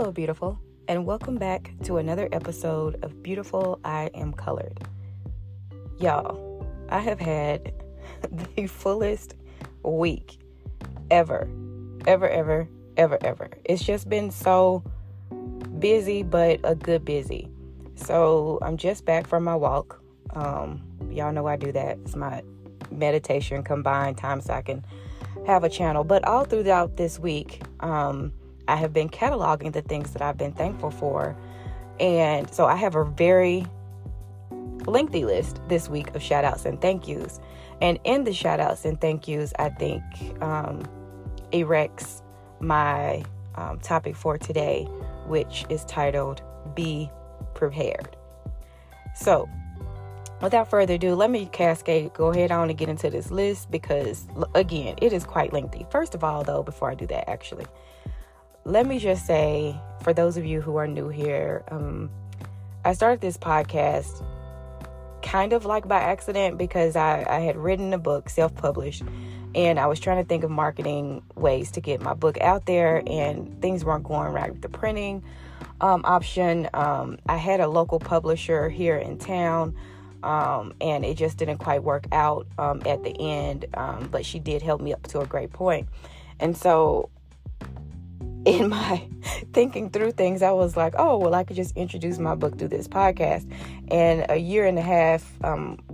Hello, beautiful, and welcome back to another episode of Beautiful I Am Colored. Y'all, I have had the fullest week ever. It's just been so busy, but a good busy. So I'm just back from my walk. Y'all know I do that. It's my meditation combined time so I can have a channel. But all throughout this week, I have been cataloging the things that I've been thankful for. And so I have a very lengthy list this week of shout outs and thank yous. And in the shout outs and thank yous, I think erects my topic for today, which is titled Be Prepared. So without further ado, let me go ahead on and get into this list because, again, it is quite lengthy. First of all, though, before I do that, actually, let me just say, for those of you who are new here, I started this podcast kind of like by accident because I had written a book, self-published, and I was trying to think of marketing ways to get my book out there, and things weren't going right with the printing option. I had a local publisher here in town, and it just didn't quite work out at the end, but she did help me up to a great point. And so in my thinking through things, I was like, oh, well, I could just introduce my book through this podcast. And a year and a half,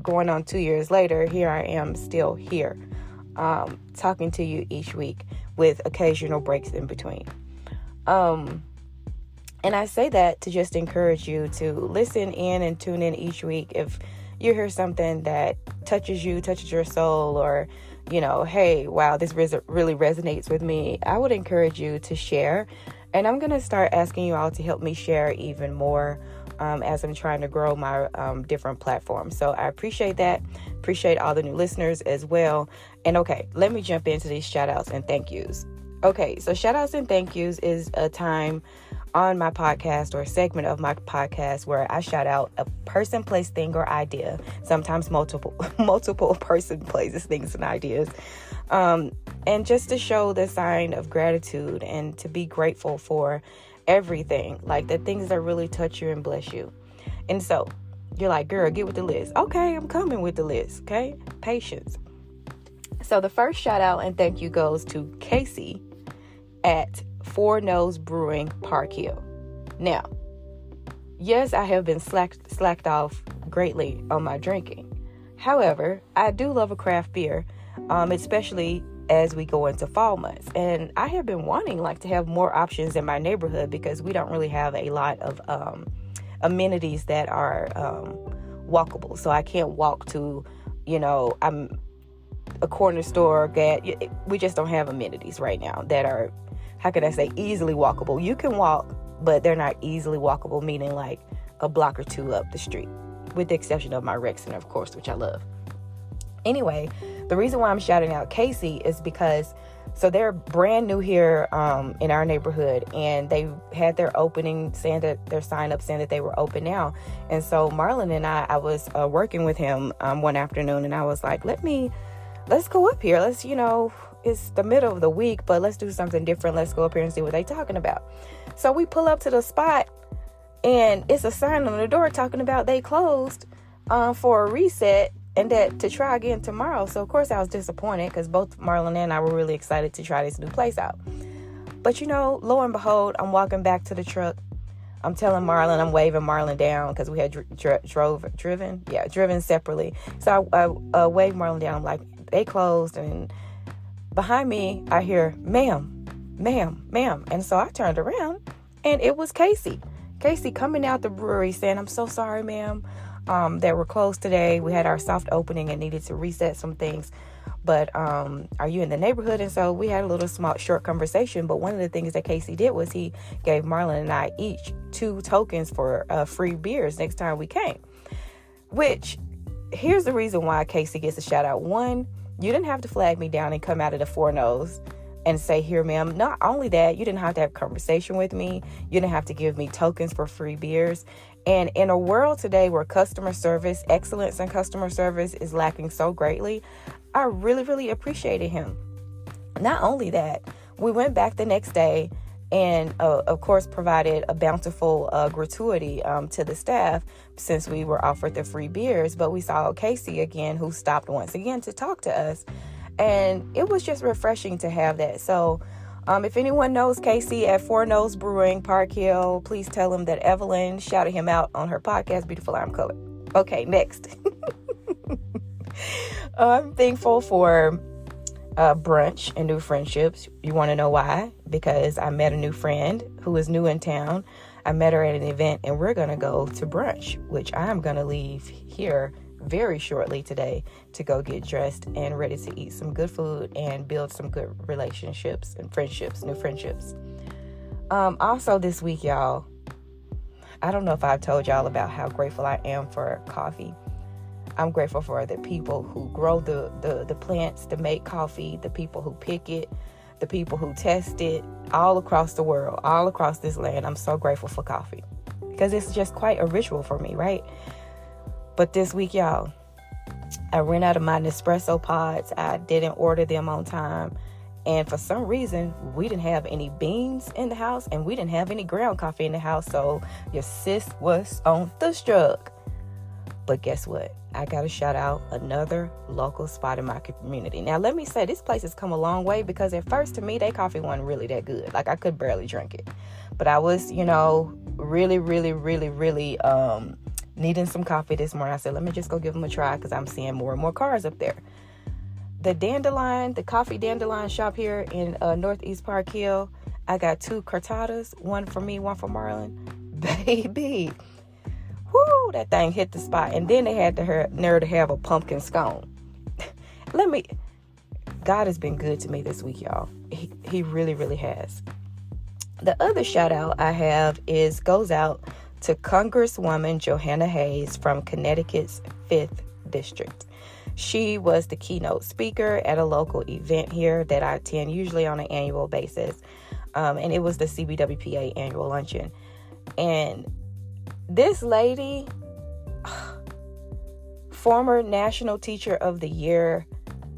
going on 2 years later, here I am still here, talking to you each week with occasional breaks in between. And I say that to just encourage you to listen in and tune in each week. If you hear something that touches your soul, or hey, wow, this really resonates with me, I would encourage you to share. And I'm going to start asking you all to help me share even more as I'm trying to grow my different platforms. So I appreciate that. Appreciate all the new listeners as well. And okay, let me jump into these shout outs and thank yous. Okay, so shout outs and thank yous is a time on my podcast, or a segment of my podcast, where I shout out a person, place, thing, or idea. Sometimes multiple person, places, things, and ideas. And just to show the sign of gratitude and to be grateful for everything, like the things that really touch you and bless you. And so you're like, girl, get with the list. Okay, I'm coming with the list. Okay, patience. So the first shout out and thank you goes to Casey at Four Nose Brewing, Park Hill. Now, yes, I have been slacked off greatly on my drinking. However, I do love a craft beer, especially as we go into fall months. And I have been wanting to have more options in my neighborhood because we don't really have a lot of amenities that are walkable. So I can't walk to, I'm a corner store. We just don't have amenities right now that are, how can I say, easily walkable. You can walk, but they're not easily walkable, meaning like a block or two up the street, with the exception of my rec center, of course, which I love. Anyway, the reason why I'm shouting out Casey is because, so they're brand new here in our neighborhood, and they had their opening, saying that their sign up saying that they were open now. And so Marlon and I was working with him one afternoon, and I was like, let's go up here. Let's, it's the middle of the week, but let's do something different. Let's go up here and see what they're talking about. So we pull up to the spot, and it's a sign on the door talking about they closed for a reset, and that to try again tomorrow. So of course I was disappointed because both Marlon and I were really excited to try this new place out. But lo and behold, I'm walking back to the truck. I'm telling Marlon, I'm waving Marlon down because we had driven separately. So I waved Marlon down. I'm like, they closed, and behind me, I hear, ma'am. And so I turned around, and it was Casey. Casey coming out the brewery saying, I'm so sorry, ma'am, that we're closed today. We had our soft opening and needed to reset some things. But are you in the neighborhood? And so we had a little short conversation. But one of the things that Casey did was he gave Marlon and I each 2 tokens for free beers next time we came. Which, here's the reason why Casey gets a shout out. One, you didn't have to flag me down and come out of the Four Nose and say, here, ma'am. Not only that, you didn't have to have a conversation with me. You didn't have to give me tokens for free beers. And in a world today where customer service, excellence in customer service is lacking so greatly, I really, really appreciated him. Not only that, we went back the next day and of course provided a bountiful gratuity to the staff since we were offered the free beers. But we saw Casey again, who stopped once again to talk to us, and it was just refreshing to have that. So if anyone knows Casey at Four Nose Brewing, Park Hill, please tell him that Evelyn shouted him out on her podcast, Beautiful Lime Color. Okay, next. I'm thankful for brunch and new friendships. You want to know why? Because I met a new friend who is new in town. I met her at an event, and we're going to go to brunch, which I'm going to leave here very shortly today to go get dressed and ready to eat some good food and build some good relationships and friendships, new friendships. Also this week, y'all, I don't know if I've told y'all about how grateful I am for coffee. I'm grateful for the people who grow the plants to make coffee, the people who pick it, the people who test it, all across the world, all across this land. I'm so grateful for coffee because it's just quite a ritual for me, right? But this week, y'all, I ran out of my Nespresso pods. I didn't order them on time. And for some reason, we didn't have any beans in the house, and we didn't have any ground coffee in the house. So your sis was on the struggle. But guess what? I got to shout out another local spot in my community. Now, let me say, this place has come a long way, because at first, to me, their coffee wasn't really that good. Like, I could barely drink it. But I was, really needing some coffee this morning. I said, let me just go give them a try, because I'm seeing more and more cars up there. The coffee dandelion shop here in Northeast Park Hill, I got 2 cortadas, one for me, one for Marlon. Baby, whoo, that thing hit the spot. And then they had the nerve to have a pumpkin scone. God has been good to me this week, y'all. He really, really has. The other shout out I have goes out to Congresswoman Johanna Hayes from Connecticut's 5th District. She was the keynote speaker at a local event here that I attend usually on an annual basis. And it was the CBWPA annual luncheon. And this lady, former National Teacher of the Year,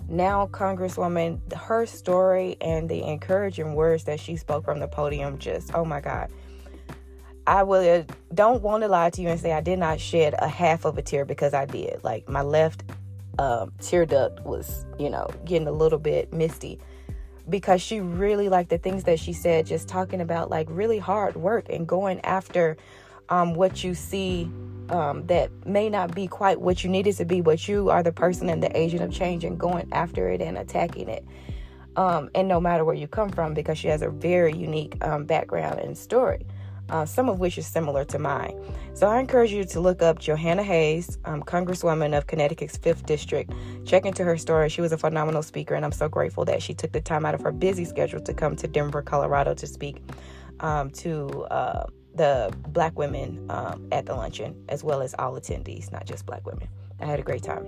now Congresswoman, her story and the encouraging words that she spoke from the podium, just, oh my God. I don't want to lie to you and say I did not shed a half of a tear, because I did. Like, my left tear duct was, getting a little bit misty, because she really, like, the things that she said, just talking about, like, really hard work and going after what you see that may not be quite what you need it to be, but you are the person and the agent of change, and going after it and attacking it. And no matter where you come from, because she has a very unique background and story. Some of which is similar to mine. So I encourage you to look up Johanna Hayes, Congresswoman of Connecticut's 5th District. Check into her story. She was a phenomenal speaker, and I'm so grateful that she took the time out of her busy schedule to come to Denver, Colorado to speak to the Black women at the luncheon, as well as all attendees, not just Black women. I had a great time.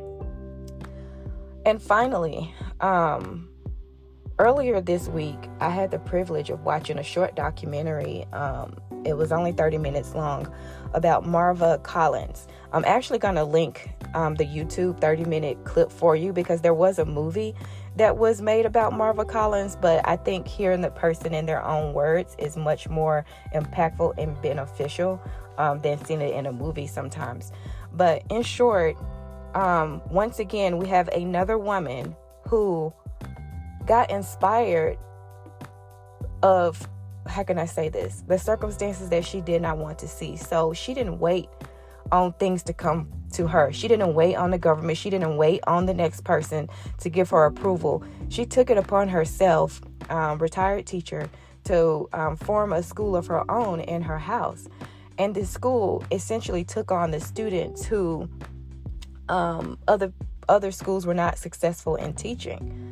And finally, earlier this week, I had the privilege of watching a short documentary. It was only 30 minutes long, about Marva Collins. I'm actually going to link the YouTube 30-minute clip for you, because there was a movie that was made about Marva Collins, but I think hearing the person in their own words is much more impactful and beneficial than seeing it in a movie sometimes. But in short, once again, we have another woman who got inspired of, how can I say this, the circumstances that she did not want to see. So she didn't wait on things to come to her. She didn't wait on the government. She didn't wait on the next person to give her approval. She took it upon herself, retired teacher, to form a school of her own in her house. And this school essentially took on the students who other schools were not successful in teaching.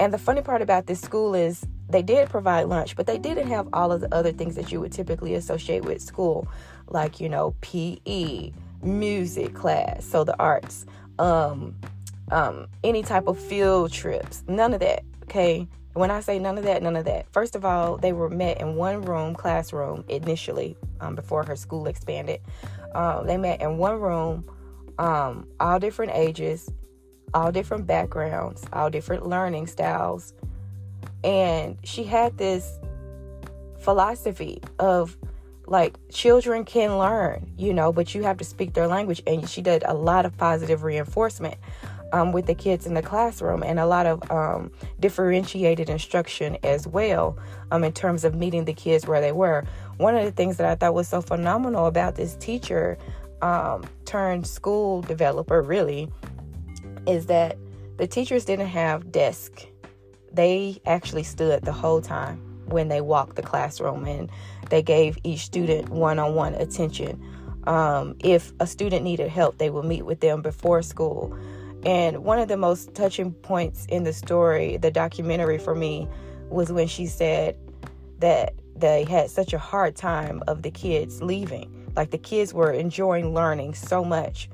And the funny part about this school is they did provide lunch, but they didn't have all of the other things that you would typically associate with school, like, PE, music class, so the arts, any type of field trips, none of that, okay? When I say none of that. First of all, they were met in one classroom initially, before her school expanded. They met in one room, all different ages, all different backgrounds, all different learning styles. And she had this philosophy of like children can learn, but you have to speak their language. And she did a lot of positive reinforcement with the kids in the classroom, and a lot of differentiated instruction as well in terms of meeting the kids where they were. One of the things that I thought was so phenomenal about this teacher turned school developer really is that the teachers didn't have desks. They actually stood the whole time when they walked the classroom, and they gave each student one-on-one attention. If a student needed help, they would meet with them before school. And one of the most touching points in the story, the documentary for me, was when she said that they had such a hard time of the kids leaving. Like the kids were enjoying learning so much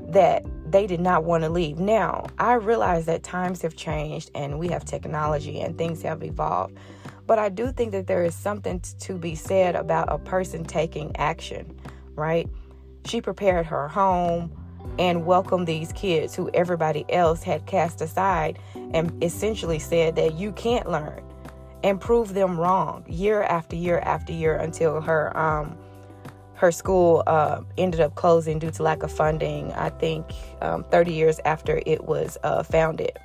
that they did not want to leave. Now, I realize that times have changed and we have technology and things have evolved. But I do think that there is something to be said about a person taking action, right? She prepared her home and welcomed these kids who everybody else had cast aside, and essentially said that you can't learn, and proved them wrong year after year after year until her school ended up closing due to lack of funding, I think 30 years after it was founded.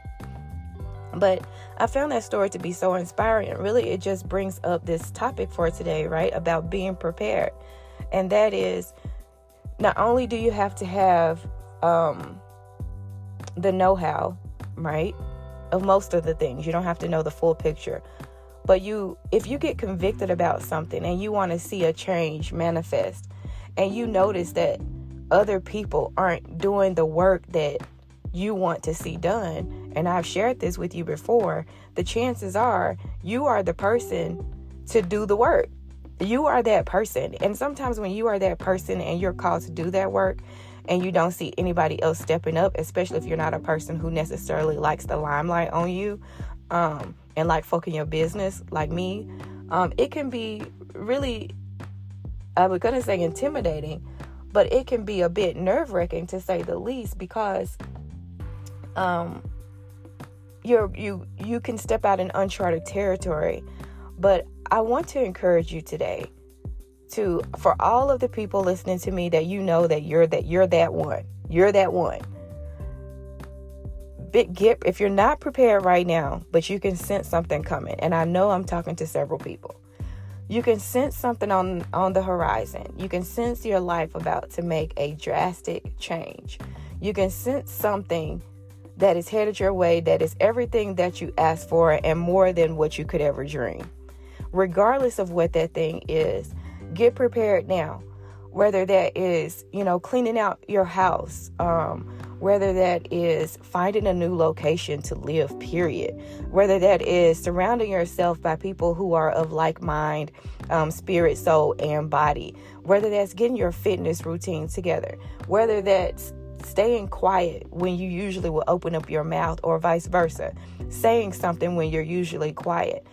But I found that story to be so inspiring. Really, it just brings up this topic for today, right? About being prepared. And that is, not only do you have to have the know-how, right, of most of the things. You don't have to know the full picture. But if you get convicted about something and you want to see a change manifest, and you notice that other people aren't doing the work that you want to see done, and I've shared this with you before, the chances are you are the person to do the work. You are that person. And sometimes when you are that person and you're called to do that work, and you don't see anybody else stepping up, especially if you're not a person who necessarily likes the limelight on you, and like folk in your business like me, it can be really, I was going to say intimidating, but it can be a bit nerve-wracking to say the least, because you can step out in uncharted territory. But I want to encourage you today for all of the people listening to me, that that you're that one. You're that one. If you're not prepared right now, but you can sense something coming, and I know I'm talking to several people. You can sense something on the horizon. You can sense your life about to make a drastic change. You can sense something that is headed your way, that is everything that you asked for and more than what you could ever dream. Regardless of what that thing is, get prepared now. Whether that is, cleaning out your house, whether that is finding a new location to live, period. Whether that is surrounding yourself by people who are of like mind, spirit, soul, and body. Whether that's getting your fitness routine together. Whether that's staying quiet when you usually will open up your mouth, or vice versa. Saying something when you're usually quiet.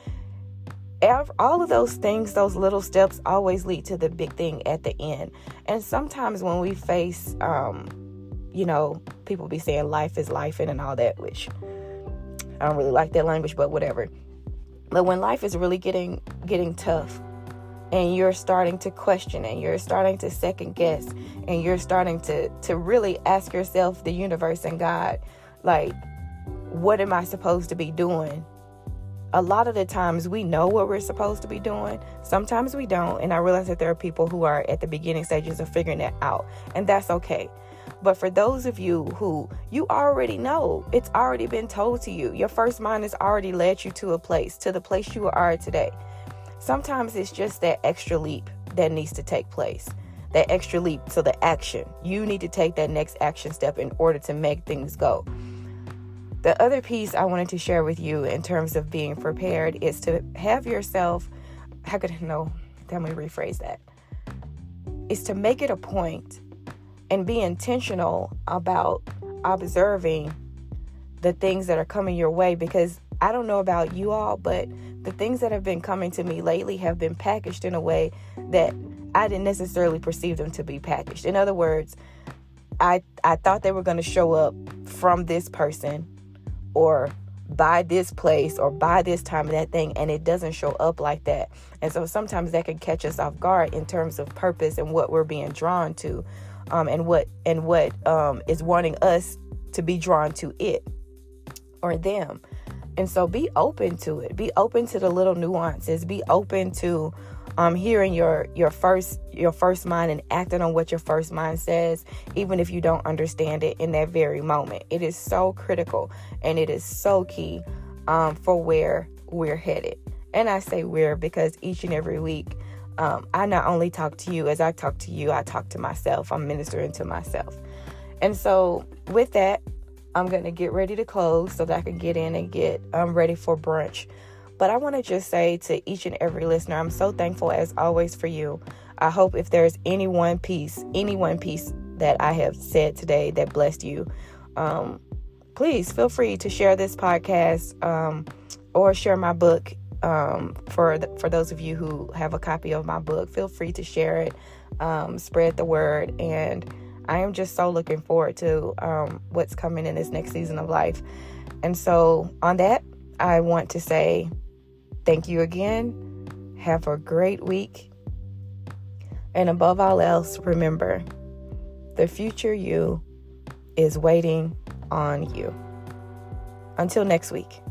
All of those things, those little steps always lead to the big thing at the end. And sometimes when we face, people be saying life is life and all that, which I don't really like that language, but whatever. But when life is really getting tough, and you're starting to question, and you're starting to second guess, and you're starting to really ask yourself, the universe and God, like, what am I supposed to be doing? A lot of the times we know what we're supposed to be doing. Sometimes we don't. And I realize that there are people who are at the beginning stages of figuring that out. And that's okay. But for those of you who you already know, it's already been told to you. Your first mind has already led you to the place you are today. Sometimes it's just that extra leap that needs to take place. That extra leap to the action. You need to take that next action step in order to make things go. The other piece I wanted to share with you in terms of being prepared is to have yourself, let me rephrase that, is to make it a point and be intentional about observing the things that are coming your way, because I don't know about you all, but the things that have been coming to me lately have been packaged in a way that I didn't necessarily perceive them to be packaged. In other words, I thought they were going to show up from this person, or buy this place or buy this time of that thing, and it doesn't show up like that. And so sometimes that can catch us off guard in terms of purpose and what we're being drawn to, and what is wanting us to be drawn to it or them. And so be open to it. Be open to the little nuances. Be open to hearing your first mind and acting on what your first mind says, even if you don't understand it in that very moment. It is so critical, and it is so key for where we're headed. And I say we're because each and every week, I not only talk to you. As I talk to you, I talk to myself. I'm ministering to myself. And so with that, I'm going to get ready to close so that I can get in and get ready for brunch. But I want to just say to each and every listener, I'm so thankful as always for you. I hope if there's any one piece that I have said today that blessed you, please feel free to share this podcast or share my book. For those of you who have a copy of my book, feel free to share it, spread the word. And I am just so looking forward to what's coming in this next season of life. And so on that, I want to say thank you again. Have a great week. And above all else, remember, the future you is waiting on you. Until next week.